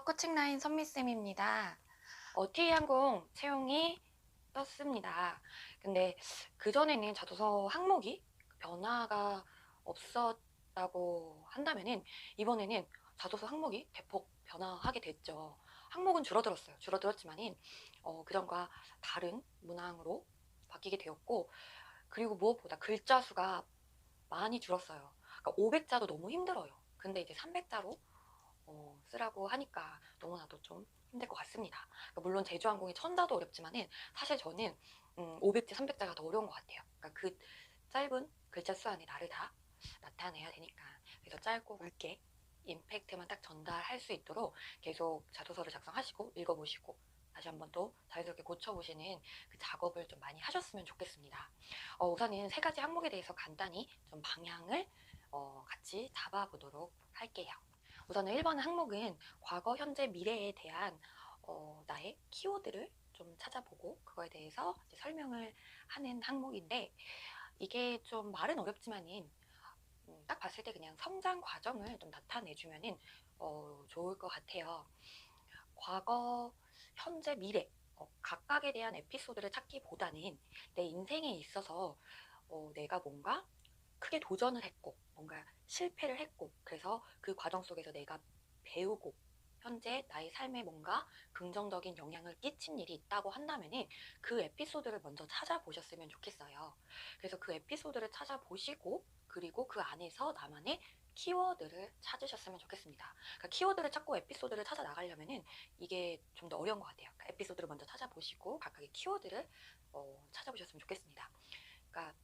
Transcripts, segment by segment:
코칭라인 선미쌤입니다. T항공 채용이 떴습니다. 근데 그전에는 자소서 항목이 변화가 없었다고 한다면은 이번에는 자소서 항목이 대폭 변화하게 됐죠. 항목은 줄어들었어요. 줄어들었지만은 그전과 다른 문항으로 바뀌게 되었고, 그리고 무엇보다 글자 수가 많이 줄었어요. 그러니까 500자도 너무 힘들어요. 근데 이제 300자로 쓰라고 하니까 너무나도 좀 힘들 것 같습니다. 그러니까 물론 제주항공이 1000자도 어렵지만은 사실 저는 500자, 300자가 더 어려운 것 같아요. 그러니까 그 짧은 글자 수 안에 나를 다 나타내야 되니까. 그래서 짧고 굵게 임팩트만 딱 전달할 수 있도록 계속 자소서를 작성하시고 읽어보시고 다시 한번 또 자연스럽게 고쳐보시는 그 작업을 좀 많이 하셨으면 좋겠습니다. 우선은 세 가지 항목에 대해서 간단히 좀 방향을 같이 잡아보도록 할게요. 우선은 1번 항목은 과거, 현재, 미래에 대한 나의 키워드를 좀 찾아보고 그거에 대해서 이제 설명을 하는 항목인데, 이게 좀 말은 어렵지만은 딱 봤을 때 그냥 성장 과정을 좀 나타내주면은 좋을 것 같아요. 과거, 현재, 미래 각각에 대한 에피소드를 찾기보다는 내 인생에 있어서 내가 뭔가 크게 도전을 했고 뭔가 실패를 했고 그래서 그 과정 속에서 내가 배우고 현재 나의 삶에 뭔가 긍정적인 영향을 끼친 일이 있다고 한다면은 그 에피소드를 먼저 찾아보셨으면 좋겠어요. 그래서 그 에피소드를 찾아보시고 그리고 그 안에서 나만의 키워드를 찾으셨으면 좋겠습니다. 그러니까 키워드를 찾고 에피소드를 찾아 나가려면은 이게 좀 더 어려운 것 같아요. 그러니까 에피소드를 먼저 찾아보시고 각각의 키워드를 찾아보셨으면 좋겠습니다. 그러니까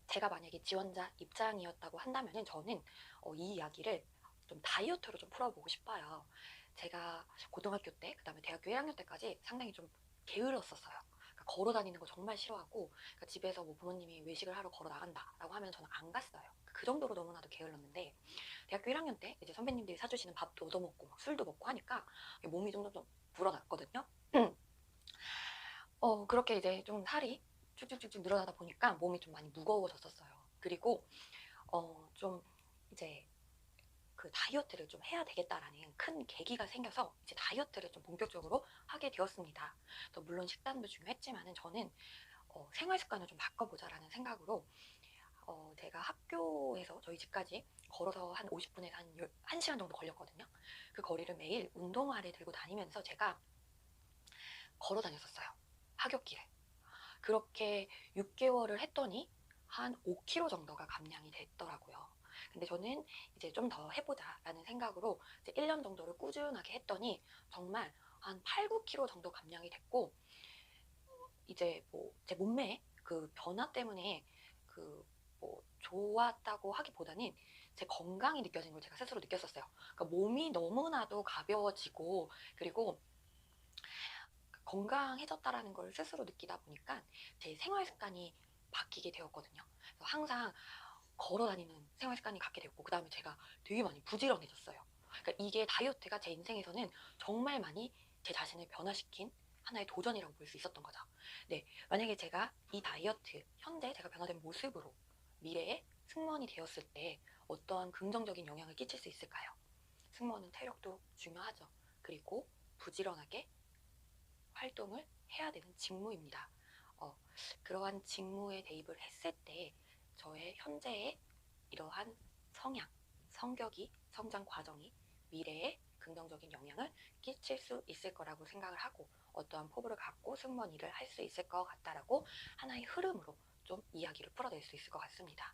제가 만약에 지원자 입장이었다고 한다면은 저는 이 이야기를 좀 다이어트로 좀 풀어보고 싶어요. 제가 고등학교 때, 그 다음에 대학교 1학년 때까지 상당히 좀 게을렀었어요. 그러니까 걸어 다니는 거 정말 싫어하고, 그러니까 집에서 뭐 부모님이 외식을 하러 걸어 나간다라고 하면 저는 안 갔어요. 그 정도로 너무나도 게을렀는데, 대학교 1학년 때 이제 선배님들이 사주시는 밥도 얻어먹고 막 술도 먹고 하니까 몸이 점점 불어났거든요. 그렇게 이제 좀 살이 쭉쭉쭉쭉 늘어나다 보니까 몸이 좀 많이 무거워졌었어요. 그리고 좀 이제 그 다이어트를 좀 해야 되겠다라는 큰 계기가 생겨서 이제 다이어트를 좀 본격적으로 하게 되었습니다. 또 물론 식단도 중요했지만은 저는 생활 습관을 좀 바꿔보자라는 생각으로 제가 학교에서 저희 집까지 걸어서 한 50분에서 한 1시간 정도 걸렸거든요. 그 거리를 매일 운동화를 들고 다니면서 제가 걸어 다녔었어요. 하굣길을. 그렇게 6개월을 했더니 한 5kg 정도가 감량이 됐더라고요. 근데 저는 이제 좀 더 해보자라는 생각으로 이제 1년 정도를 꾸준하게 했더니 정말 한 8, 9kg 정도 감량이 됐고, 이제 뭐 제 몸매의 그 변화 때문에 그 뭐 좋았다고 하기보다는 제 건강이 느껴진 걸 제가 스스로 느꼈었어요. 그러니까 몸이 너무나도 가벼워지고 그리고 건강해졌다라는 걸 스스로 느끼다 보니까 제 생활 습관이 바뀌게 되었거든요. 그래서 항상 걸어 다니는 생활 습관이 갖게 되었고, 그 다음에 제가 되게 많이 부지런해졌어요. 그러니까 이게 다이어트가 제 인생에서는 정말 많이 제 자신을 변화시킨 하나의 도전이라고 볼 수 있었던 거죠. 네, 만약에 제가 이 다이어트, 현재 제가 변화된 모습으로 미래에 승무원이 되었을 때 어떠한 긍정적인 영향을 끼칠 수 있을까요? 승무원은 체력도 중요하죠. 그리고 부지런하게 활동을 해야 되는 직무입니다. 그러한 직무에 대입을 했을 때 저의 현재의 이러한 성향, 성격이, 성장 과정이 미래에 긍정적인 영향을 끼칠 수 있을 거라고 생각을 하고 어떠한 포부를 갖고 승무원 일을 할 수 있을 것 같다라고 하나의 흐름으로 좀 이야기를 풀어낼 수 있을 것 같습니다.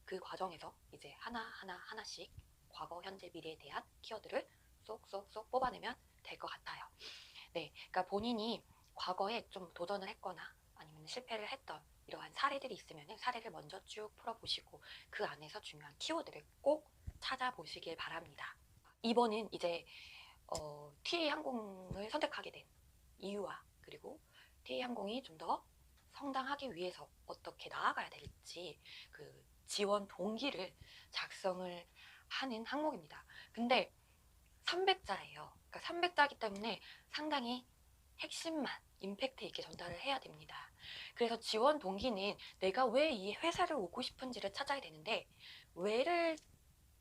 그 과정에서 이제 하나씩 과거, 현재, 미래에 대한 키워드를 쏙쏙쏙 뽑아내면 될 것 같아요. 네, 그러니까 본인이 과거에 좀 도전을 했거나 아니면 실패를 했던 이러한 사례들이 있으면 사례를 먼저 쭉 풀어보시고 그 안에서 중요한 키워드를 꼭 찾아보시길 바랍니다. 2번은 이제 TA항공을 선택하게 된 이유와 그리고 TA항공이 좀 더 성장하기 위해서 어떻게 나아가야 될지 그 지원 동기를 작성을 하는 항목입니다. 근데 300자예요. 그러니까 300자이기 때문에 상당히 핵심만 임팩트 있게 전달을 해야 됩니다. 그래서 지원 동기는 내가 왜 이 회사를 오고 싶은지를 찾아야 되는데 왜를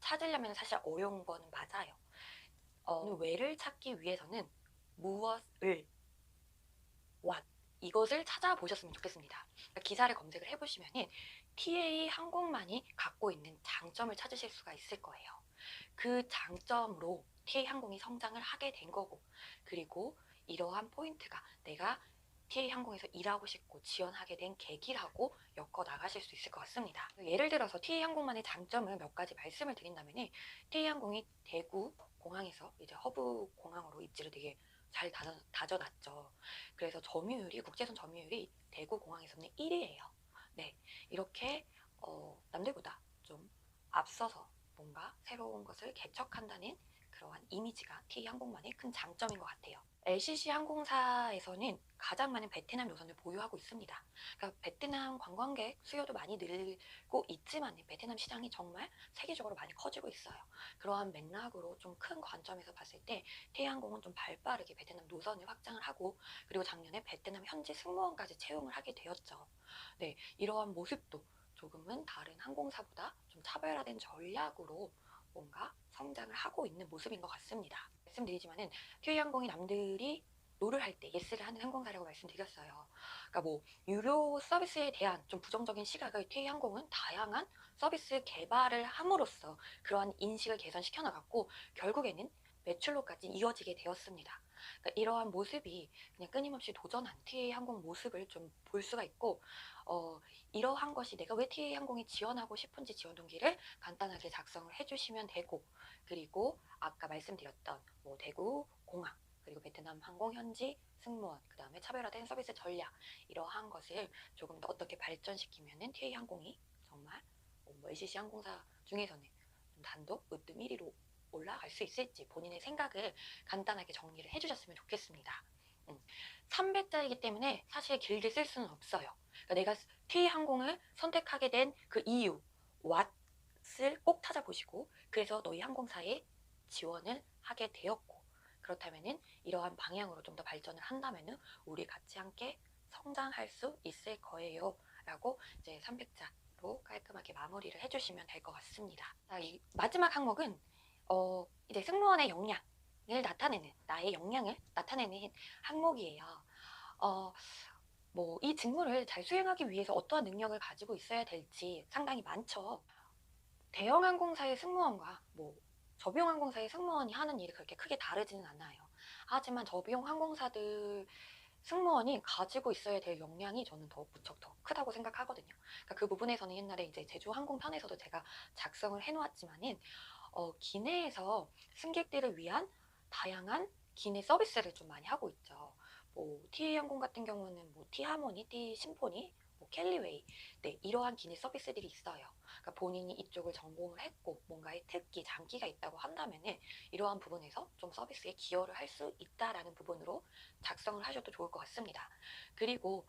찾으려면 사실 어려운 거는 맞아요. 왜를 찾기 위해서는 무엇을, what, 이것을 찾아보셨으면 좋겠습니다. 그러니까 기사를 검색을 해보시면은 TA 항공만이 갖고 있는 장점을 찾으실 수가 있을 거예요. 그 장점으로 TA 항공이 성장을 하게 된 거고, 그리고 이러한 포인트가 내가 TA 항공에서 일하고 싶고 지원하게 된 계기라고 엮어 나가실 수 있을 것 같습니다. 예를 들어서 TA 항공만의 장점을 몇 가지 말씀을 드린다면, TA 항공이 대구 공항에서 이제 허브 공항으로 입지를 되게 잘 다져놨죠. 그래서 점유율이, 국제선 점유율이 대구 공항에서는 1위예요. 네, 이렇게 남들보다 좀 앞서서 뭔가 새로운 것을 개척한다는 그러한 이미지가 TA 항공만의 큰 장점인 것 같아요. LCC 항공사에서는 가장 많은 베트남 노선을 보유하고 있습니다. 그러니까 베트남 관광객 수요도 많이 늘고 있지만 베트남 시장이 정말 세계적으로 많이 커지고 있어요. 그러한 맥락으로 좀 큰 관점에서 봤을 때 태항공은 좀 발빠르게 베트남 노선을 확장을 하고, 그리고 작년에 베트남 현지 승무원까지 채용을 하게 되었죠. 네, 이러한 모습도 조금은 다른 항공사보다 좀 차별화된 전략으로 뭔가 성장을 하고 있는 모습인 것 같습니다. 말씀드리지만은 튀웨이항공이 남들이 노를 할 때 예스를 하는 항공사라고 말씀드렸어요. 그러니까 뭐 유료 서비스에 대한 좀 부정적인 시각을 튀웨이항공은 다양한 서비스 개발을 함으로써 그러한 인식을 개선시켜 나갔고, 결국에는 매출로까지 이어지게 되었습니다. 그러니까 이러한 모습이 그냥 끊임없이 도전한 튀웨이항공 모습을 좀 볼 수가 있고, 이러한 것이 내가 왜 튀웨이항공에 지원하고 싶은지 지원 동기를 간단하게 작성을 해주시면 되고, 그리고 아까 말씀드렸던 뭐 대구 공항, 그리고 베트남 항공 현지 승무원, 그 다음에 차별화된 서비스 전략, 이러한 것을 조금 더 어떻게 발전시키면은 TA 항공이 정말 뭐 LCC 항공사 중에서는 단독 으뜸 1위로 올라갈 수 있을지 본인의 생각을 간단하게 정리를 해주셨으면 좋겠습니다. 300자이기 때문에 사실 길게 쓸 수는 없어요. 그러니까 내가 TA 항공을 선택하게 된 그 이유, what을 꼭 찾아보시고, 그래서 너희 항공사에 지원을 하게 되었고, 그렇다면은 이러한 방향으로 좀 더 발전을 한다면은 우리 같이 함께 성장할 수 있을 거예요 라고 이제 300자로 깔끔하게 마무리를 해주시면 될 것 같습니다. 자, 이 마지막 항목은 이제 승무원의 역량을 나타내는, 나의 역량을 나타내는 항목이에요. 뭐 이 직무를 잘 수행하기 위해서 어떠한 능력을 가지고 있어야 될지 상당히 많죠. 대형 항공사의 승무원과 뭐 저비용 항공사의 승무원이 하는 일이 그렇게 크게 다르지는 않아요. 하지만 저비용 항공사들 승무원이 가지고 있어야 될 역량이 저는 무척 더 크다고 생각하거든요. 그러니까 그 부분에서는 옛날에 이제 제주 항공편에서도 제가 작성을 해놓았지만은 기내에서 승객들을 위한 다양한 기내 서비스를 좀 많이 하고 있죠. 뭐 TA 항공 같은 경우는 뭐 티하모니, 티심포니, 뭐 캘리웨이, 네, 이러한 기내 서비스들이 있어요. 그러니까 본인이 이쪽을 전공을 했고 뭔가의 특기, 장기가 있다고 한다면은 이러한 부분에서 좀 서비스에 기여를 할 수 있다라는 부분으로 작성을 하셔도 좋을 것 같습니다. 그리고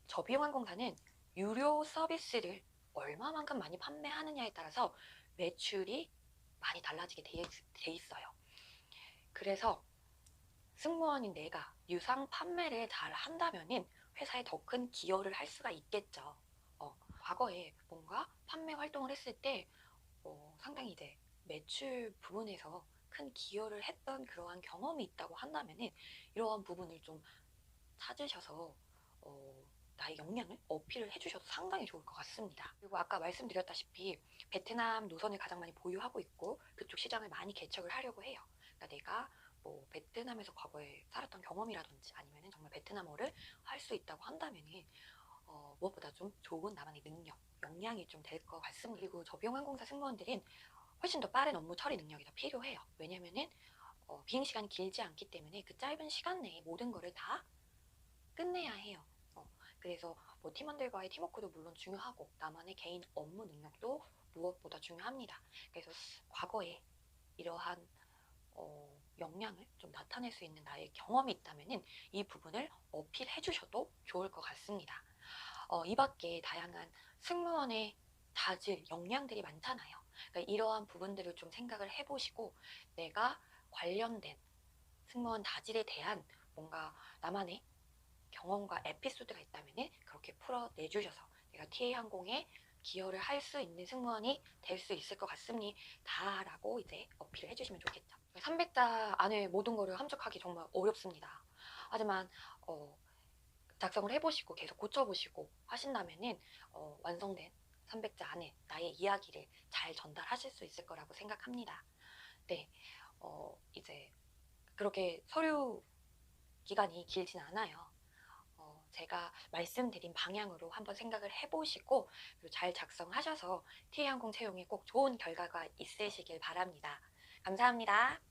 저비용 항공사는 유료 서비스를 얼마만큼 많이 판매하느냐에 따라서 매출이 많이 달라지게 돼 있어요. 그래서 승무원인 내가 유상 판매를 잘 한다면은 회사에 더 큰 기여를 할 수가 있겠죠. 과거에 뭔가 판매 활동을 했을 때 상당히 이제 매출 부분에서 큰 기여를 했던 그러한 경험이 있다고 한다면은 이러한 부분을 좀 찾으셔서 나의 역량을 어필을 해주셔도 상당히 좋을 것 같습니다. 그리고 아까 말씀드렸다시피 베트남 노선을 가장 많이 보유하고 있고 그쪽 시장을 많이 개척을 하려고 해요. 그러니까 내가 뭐 베트남에서 과거에 살았던 경험이라든지 아니면 정말 베트남어를 할 수 있다고 한다면은 무엇보다 좀 좋은 나만의 능력, 역량이 좀 될 것 같습니다. 그리고 저비용항공사 승무원들은 훨씬 더 빠른 업무 처리 능력이 더 필요해요. 왜냐면은 비행 시간이 길지 않기 때문에 그 짧은 시간 내에 모든 거를 다 끝내야 해요. 그래서 뭐 팀원들과의 팀워크도 물론 중요하고 나만의 개인 업무 능력도 무엇보다 중요합니다. 그래서 과거에 이러한 역량을 좀 나타낼 수 있는 나의 경험이 있다면은 이 부분을 어필해 주셔도 좋을 것 같습니다. 이 밖에 다양한 승무원의 자질, 역량들이 많잖아요. 그러니까 이러한 부분들을 좀 생각을 해보시고 내가 관련된 승무원 자질에 대한 뭔가 나만의 경험과 에피소드가 있다면 그렇게 풀어내주셔서 내가 TA 항공에 기여를 할 수 있는 승무원이 될 수 있을 것 같습니다라고 이제 어필을 해주시면 좋겠죠. 300자 안에 모든 거를 함축하기 정말 어렵습니다. 하지만 작성을 해보시고 계속 고쳐보시고 하신다면은 완성된 300자 안에 나의 이야기를 잘 전달하실 수 있을 거라고 생각합니다. 네, 이제 그렇게 서류 기간이 길진 않아요. 제가 말씀드린 방향으로 한번 생각을 해보시고 그리고 잘 작성하셔서 티웨이항공 채용에 꼭 좋은 결과가 있으시길 바랍니다. 감사합니다.